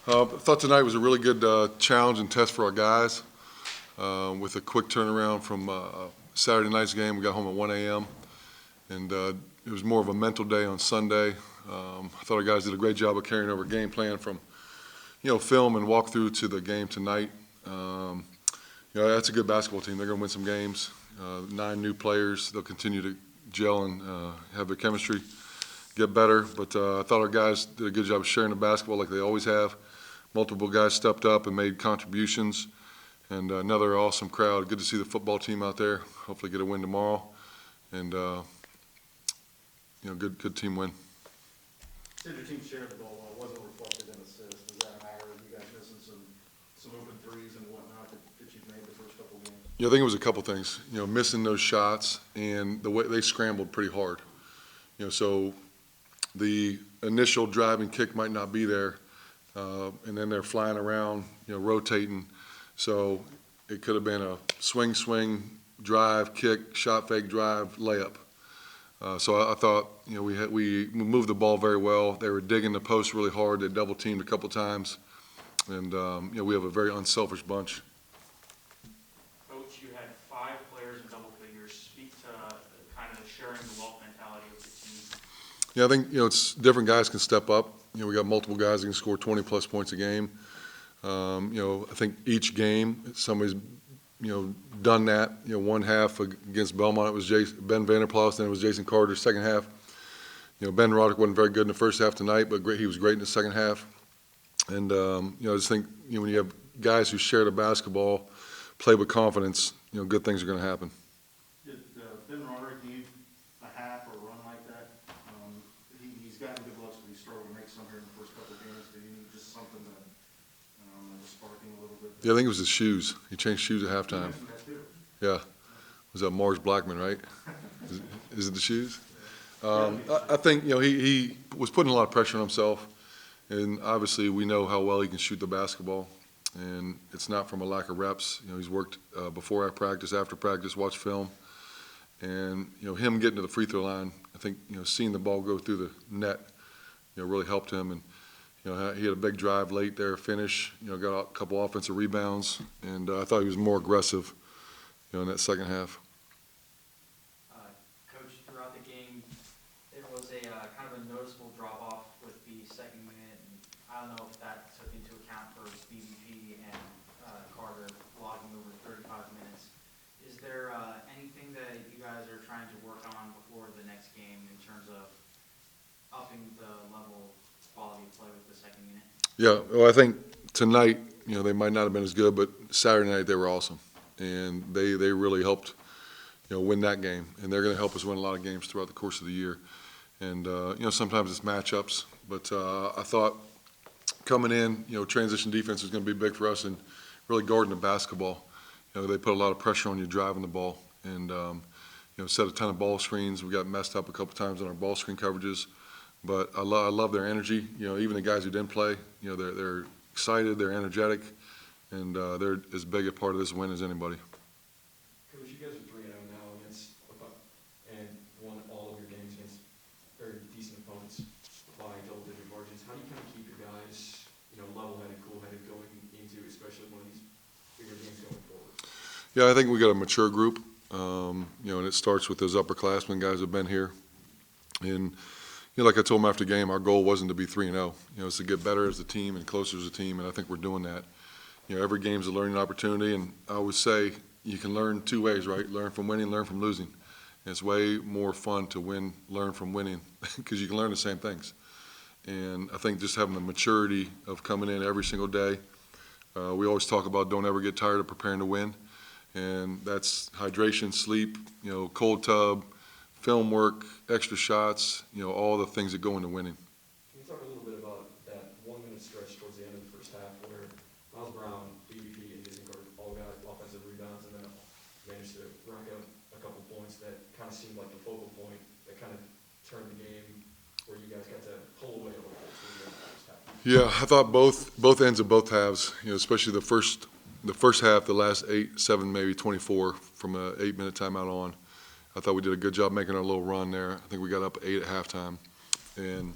I thought tonight was a really good challenge and test for our guys. With a quick turnaround from Saturday night's game, we got home at 1 a.m. and it was more of a mental day on Sunday. I thought our guys did a great job of carrying over game plan from, film and walk through to the game tonight. That's a good basketball team. They're going to win some games. 9 new players. They'll continue to gel and have their chemistry get better. But I thought our guys did a good job of sharing the basketball like they always have. Multiple guys stepped up and made contributions. And another awesome crowd. Good to see the football team out there. Hopefully get a win tomorrow. And, good team win. Said your team shared the ball well. Wasn't reflected in assists. Does that matter? You guys missing some open threes and whatnot that you've made the first couple games? I think it was a couple things. Missing those shots and the way they scrambled pretty hard. So the initial driving kick might not be there, and then they're flying around, rotating. So it could have been a swing, drive, kick, shot fake, drive, layup. So I thought, we moved the ball very well. They were digging the post really hard. They double teamed a couple times, and we have a very unselfish bunch. Coach, you had 5 players in double figures. Speak to kind of the sharing the wealth mentality of the team. Yeah, I think it's different guys can step up. We got multiple guys that can score 20+ points a game. I think each game somebody's done that. One half against Belmont it was Ben Vander, then it was Jason Carter. Second half, Ben Roderick wasn't very good in the first half tonight, but he was great in the second half. And I just think when you have guys who share the basketball, play with confidence, good things are going to happen. Did Ben Roderick need a half or a run like that? He's gotten good looks, but he struggled to make some here in the first couple of games. Did he need just something that was sparking a little bit? Yeah, I think it was his shoes. He changed shoes at halftime. Yeah. Was that Mars Blackman, right? Is it the shoes? I think, he was putting a lot of pressure on himself. And obviously we know how well he can shoot the basketball. And it's not from a lack of reps. He's worked before practice, after practice, watched film. And, him getting to the free throw line, I think, seeing the ball go through the net, really helped him. And, he had a big drive late there, finish, got a couple offensive rebounds. And I thought he was more aggressive, in that second half. Coach, throughout the game, there was a kind of a noticeable drop-off with the second unit. And I don't know if that took into account for BVP and Carter logging over 35 minutes. Is there anything that you guys are trying to work on before the next game in terms of upping the level of quality of play with the second unit? Yeah, well, I think tonight, they might not have been as good, but Saturday night they were awesome. And they really helped, win that game. And they're going to help us win a lot of games throughout the course of the year. And, sometimes it's matchups. But I thought coming in, transition defense was going to be big for us and really guarding the basketball. They put a lot of pressure on you driving the ball. And, set a ton of ball screens. We got messed up a couple times on our ball screen coverages. But I love their energy. Even the guys who didn't play, they're excited, they're energetic. And they're as big a part of this win as anybody. Coach, you guys are 3-0 now against and won all of your games against very decent opponents by double-digit margins. How do you kind of keep your guys, level-headed, cool-headed going into, especially one of these bigger games going forward? Yeah, I think we got a mature group, and it starts with those upperclassmen guys who've been here. And like I told them after the game, our goal wasn't to be 3-0. It's to get better as a team and closer as a team, and I think we're doing that. Every game's a learning opportunity, and I always say you can learn 2 ways, right? Learn from winning, learn from losing. And it's way more fun to learn from winning, because you can learn the same things. And I think just having the maturity of coming in every single day, we always talk about don't ever get tired of preparing to win. And that's hydration, sleep, cold tub, film work, extra shots, all the things that go into winning. Can you talk a little bit about that 1-minute stretch towards the end of the first half where Miles Brown, BVP, and Jason Carter all got offensive rebounds and then managed to rack up a couple points that kind of seemed like the focal point that kind of turned the game where you guys got to pull away a little bit towards the end of the first half? Yeah, I thought both ends of both halves, especially the first half, the last 8, 7, maybe 24 from an 8-minute timeout on. I thought we did a good job making our little run there. I think we got up 8 at halftime. And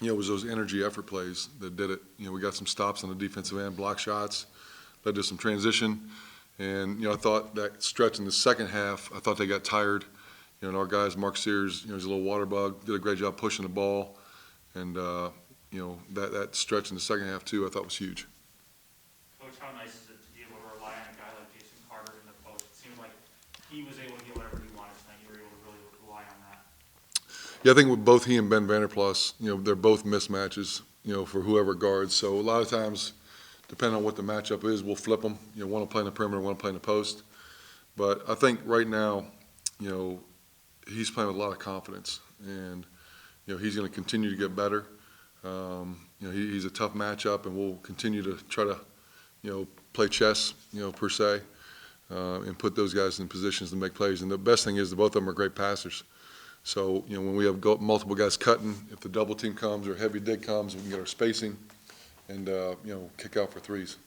it was those energy effort plays that did it. We got some stops on the defensive end, block shots, led to some transition. And, I thought that stretch in the second half, I thought they got tired. And our guys, Mark Sears, he's a little water bug, did a great job pushing the ball. And, that stretch in the second half, too, I thought was huge. Coach, how nice is it to be able to rely on a guy like Jason Carter in the post? It seems like he was able to get whatever he wanted tonight. You were able to really rely on that. Yeah, I think with both he and Vander, they're both mismatches, for whoever guards. So a lot of times, depending on what the matchup is, we'll flip them. One will play in the perimeter, one will play in the post. But I think right now, he's playing with a lot of confidence. And, he's going to continue to get better. He's a tough matchup, and we'll continue to try to, play chess, per se, and put those guys in positions to make plays. And the best thing is that both of them are great passers. So, when we have multiple guys cutting, if the double team comes or heavy dig comes, we can get our spacing and, kick out for threes.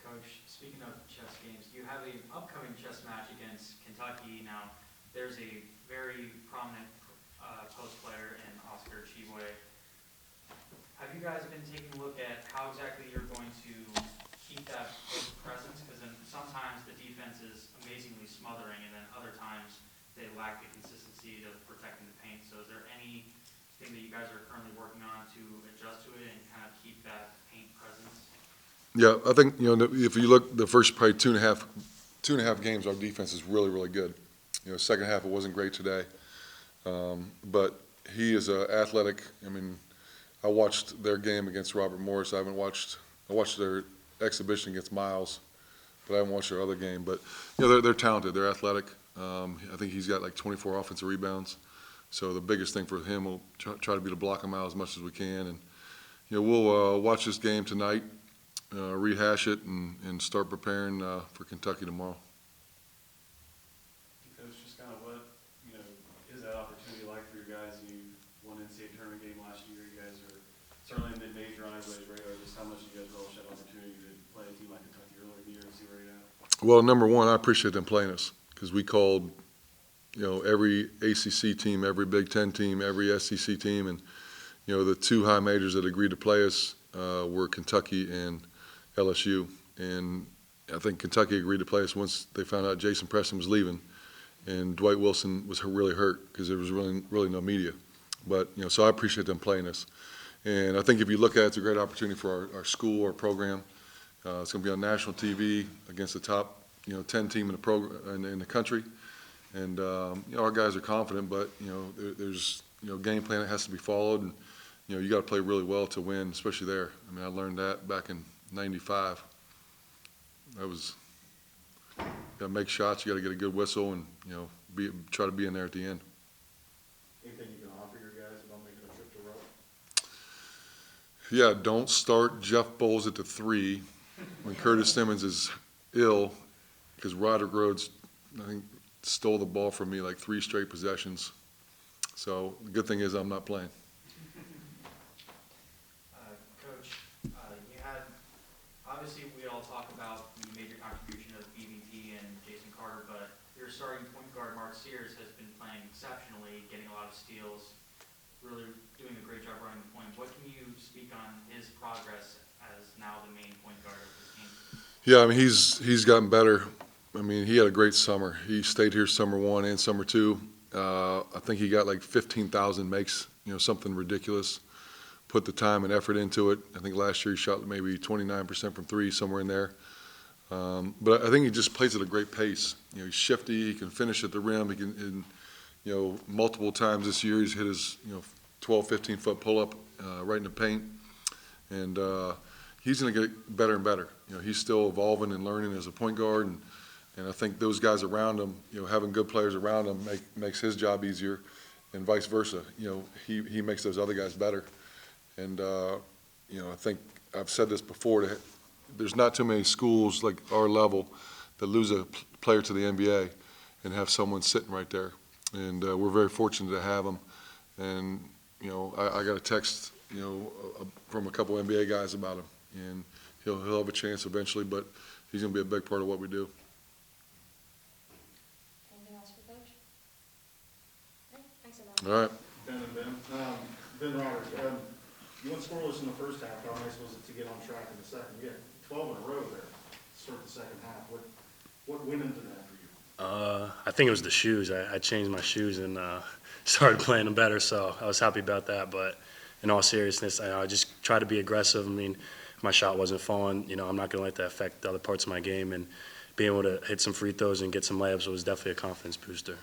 Coach, speaking of chess games, you have an upcoming chess match against Kentucky. Now, there's a very prominent post player in Oscar Chibwe. Have you guys been taking a look at how exactly you're going to keep that post presence? Because then sometimes the defense is amazingly smothering, and then other times they lack the consistency of protecting the paint. So is there anything that you guys are currently working on to adjust to it and kind of keep that paint presence? Yeah, I think, if you look the first probably two and a half games, our defense is really, really good. Second half it wasn't great today. But he is athletic. I watched their game against Robert Morris. I watched their exhibition against Miles, but I haven't watched their other game. But, they're talented. They're athletic. I think he's got like 24 offensive rebounds. So the biggest thing for him will try to be to block him out as much as we can. And, we'll watch this game tonight, rehash it, and start preparing for Kentucky tomorrow. Coach, just kind of what, is that opportunity like for you guys? You won an NCAA tournament game last year. You guys are certainly mid-major on everybody's radar. Just how much you guys relish that opportunity to play a team like Kentucky earlier in the year and see where you're at? Well, number one, I appreciate them playing us because we called, every ACC team, every Big Ten team, every SEC team, and, the two high majors that agreed to play us were Kentucky and LSU. And I think Kentucky agreed to play us once they found out Jason Preston was leaving, and Dwight Wilson was really hurt because there was really no media. But, so I appreciate them playing us. And I think if you look at it, it's a great opportunity for our school, our program. It's going to be on national TV against the top, 10 team in the country. And, our guys are confident, but, there's, game plan that has to be followed. And, you got to play really well to win, especially there. I learned that back in '95. That was, you got to make shots, you got to get a good whistle, and, try to be in there at the end. Anything you can offer your guys about making a trip to Rome? Yeah, don't start Jeff Boals at the 3 when Curtis Simmons is ill, because Roderick Rhodes, I think, stole the ball from me like 3 straight possessions. So the good thing is I'm not playing. Coach, you had, obviously we all talk about the major contribution of BVP and Jason Carter, but your starting point guard, Mark Sears, has been playing exceptionally, getting a lot of steals, really doing a great job running the point. What can you speak on his progress as now the main point guard of this team? Yeah, he's gotten better. He had a great summer. He stayed here summer 1 and summer 2. I think he got like 15,000 makes, something ridiculous. Put the time and effort into it. I think last year he shot maybe 29% from 3, somewhere in there. But I think he just plays at a great pace. He's shifty. He can finish at the rim. He can, multiple times this year he's hit his, 12, 15-foot pull-up right in the paint. And he's going to get better and better. He's still evolving and learning as a point guard. And I think those guys around him, having good players around him makes his job easier, and vice versa. He makes those other guys better. And, I think I've said this before, there's not too many schools like our level that lose a player to the NBA and have someone sitting right there. And we're very fortunate to have him. And, I got a text, from a couple NBA guys about him. And he'll have a chance eventually, but he's going to be a big part of what we do. Anything else for Coach? Okay, thanks a lot. All right. Ben and Ben, Ben Roderick, you went scoreless in the first half. How nice was it to get on track in the second? You had 12 in a row there to start the second half. What went into that for you? I think it was the shoes. I changed my shoes and started playing them better, so I was happy about that. But in all seriousness, I just tried to be aggressive. I mean, my shot wasn't falling. I'm not going to let that affect the other parts of my game. And being able to hit some free throws and get some layups was definitely a confidence booster.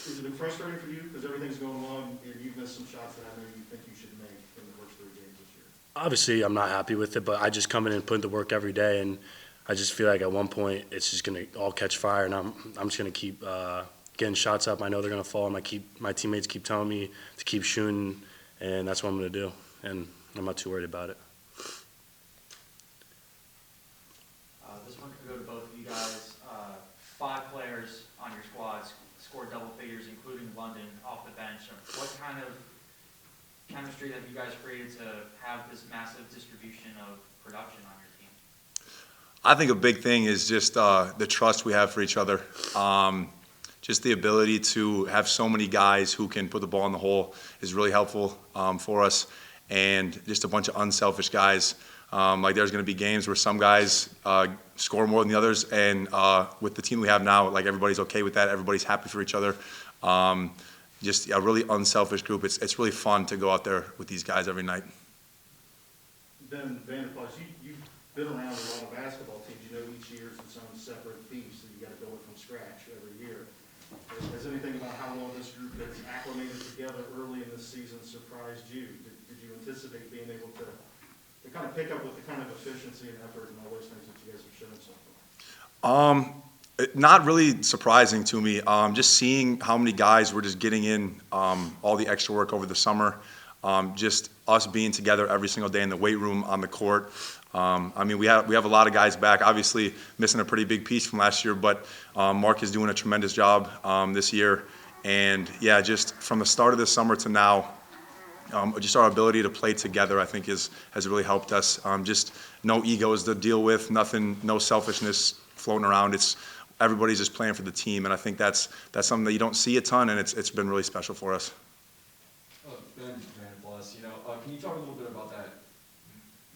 Has it been frustrating for you because everything's going well and you've missed some shots that I know you think you should make in the first 3 games this year? Obviously, I'm not happy with it, but I just come in and put in the work every day, and I just feel like at one point it's just going to all catch fire, and I'm just going to keep getting shots up. I know they're going to fall. My teammates keep telling me to keep shooting, and that's what I'm going to do, and I'm not too worried about it. This one could go to both of you guys. 5 players on your squad scored double figures, including London, off the bench. What kind of chemistry have you guys created to have this massive distribution of production on your team? I think a big thing is just the trust we have for each other. Just the ability to have so many guys who can put the ball in the hole is really helpful for us, and just a bunch of unselfish guys. Like there's going to be games where some guys score more than the others, and with the team we have now, like everybody's okay with that. Everybody's happy for each other. Just a really unselfish group. It's really fun to go out there with these guys every night. Ben, Vander, you've been around a lot of basketball teams. You know each year is its own separate beast, and you got to build it from scratch every year. Has anything about how well this group has acclimated together early in this season surprised you? Did you anticipate being able to kind of pick up with the kind of efficiency and effort and all those things that you guys have shown so far? Not really surprising to me. Just seeing how many guys were just getting in all the extra work over the summer. Just us being together every single day in the weight room, on the court. I mean, we have a lot of guys back. Obviously, missing a pretty big piece from last year, but Mark is doing a tremendous job this year. And yeah, just from the start of the summer to now, just our ability to play together, I think, has really helped us. Just no egos to deal with, nothing, no selfishness floating around. Everybody's just playing for the team, and I think that's something that you don't see a ton, and it's been really special for us. Ben, Plas, can you talk a little bit about that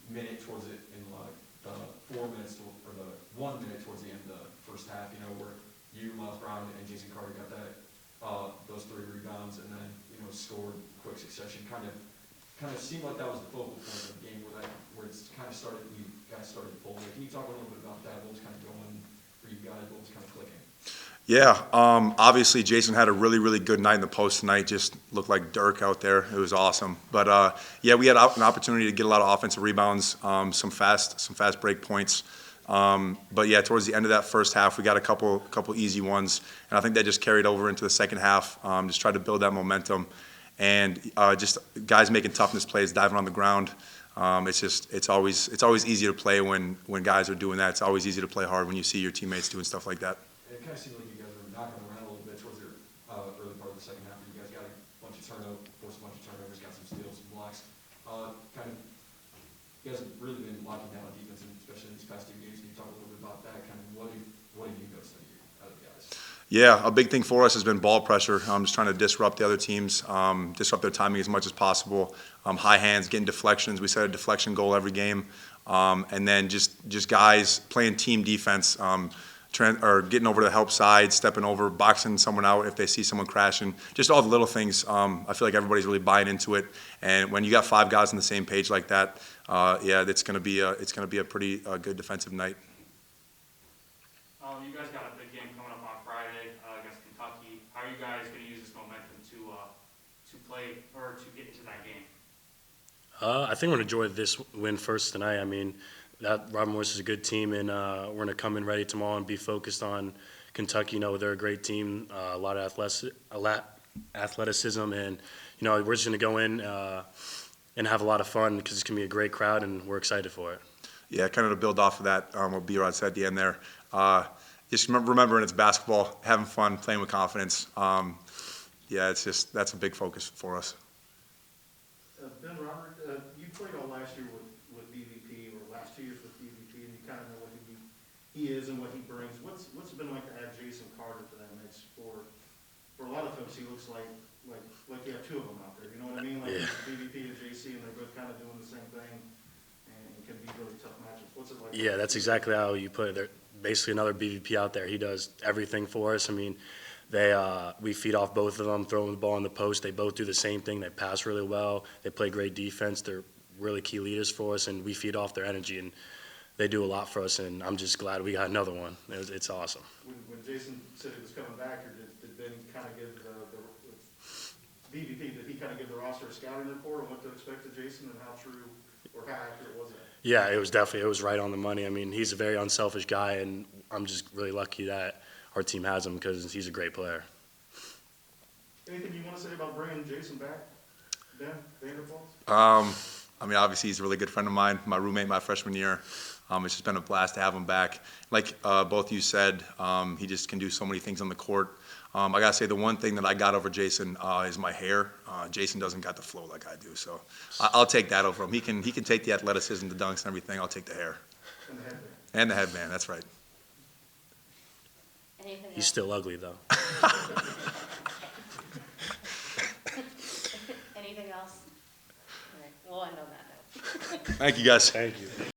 minute towards it in like the 4 minutes or the 1 minute towards the end of the first half? Where you, Miles Brown, and Jason Carter got that those 3 rebounds, and then scored quick succession. Kind of seemed like that was the focal point of the game, where it's kind of started. You guys started pulling. Can you talk a little bit about that? What was kind of going for you guys? What was kind of clicking? Yeah, obviously Jason had a really, really good night in the post tonight. Just looked like Dirk out there. It was awesome. But yeah, we had an opportunity to get a lot of offensive rebounds, some fast break points. But yeah, towards the end of that first half, we got a couple easy ones, and I think that just carried over into the second half. Just tried to build that momentum, and just guys making toughness plays, diving on the ground. It's always easy to play when guys are doing that. It's always easy to play hard when you see your teammates doing stuff like that. And it kind of seemed like you guys were knocking around a little bit towards the early part of the second half. You guys got a bunch of turnovers, got some steals, some blocks. You guys have really been locking down on defense, and especially in these past 2 games. Can you talk a little bit about that? Kind of what have you noticed out of the guys? Yeah, a big thing for us has been ball pressure. Just trying to disrupt the other teams, disrupt their timing as much as possible. High hands, getting deflections. We set a deflection goal every game, and then just guys playing team defense. Or getting over to the help side, stepping over, boxing someone out if they see someone crashing. Just all the little things. I feel like everybody's really buying into it. And when you got 5 guys on the same page like that, yeah, it's going to be a pretty good defensive night. You guys got a big game coming up on Friday against Kentucky. How are you guys going to use this momentum to play or to get into that game? I think we're going to enjoy this win first tonight. I mean, Robert Morris is a good team, and we're going to come in ready tomorrow and be focused on Kentucky. They're a great team, a lot of athleticism, and we're just going to go in and have a lot of fun because it's going to be a great crowd, and we're excited for it. Yeah, kind of to build off of that, what B-Rod said at the end there. Just remembering it's basketball, having fun, playing with confidence. Yeah, that's a big focus for us. Ben, Robert, you played all last year with BVP, or last 2 years with BVP, and you kind of know what he is and what he brings. What's it been like to add Jason Carter to that mix? For a lot of folks, he looks like like you have two of them out there, you know what I mean? Like Yeah. BVP and JC, and they're both kind of doing the same thing, and it can be really tough matchups. What's it like? Yeah, that's exactly how you put it. They're basically another BVP out there. He does everything for us. I mean, we feed off both of them, throw them the ball in the post. They both do the same thing. They pass really well. They play great defense. They're really key leaders for us, and we feed off their energy, and they do a lot for us, and I'm just glad we got another one. It's awesome. When Jason said he was coming back, or did Ben kind of give the BVP, did he kind of give the roster a scouting report on what to expect of Jason, and how true or how accurate was it? Yeah, it was right on the money. I mean, he's a very unselfish guy, and I'm just really lucky that our team has him because he's a great player. Anything you want to say about bringing Jason back, Ben, Vander? I mean, obviously, he's a really good friend of mine, my roommate my freshman year. It's just been a blast to have him back. Like both you said, he just can do so many things on the court. I gotta say, the one thing that I got over Jason is my hair. Jason doesn't got the flow like I do, so I'll take that over him. He can take the athleticism, the dunks, and everything. I'll take the hair. And the headband. And the headband, that's right. Anything He's else? still ugly, though. Anything else? All right, we'll end on that note. Thank you, guys. Thank you.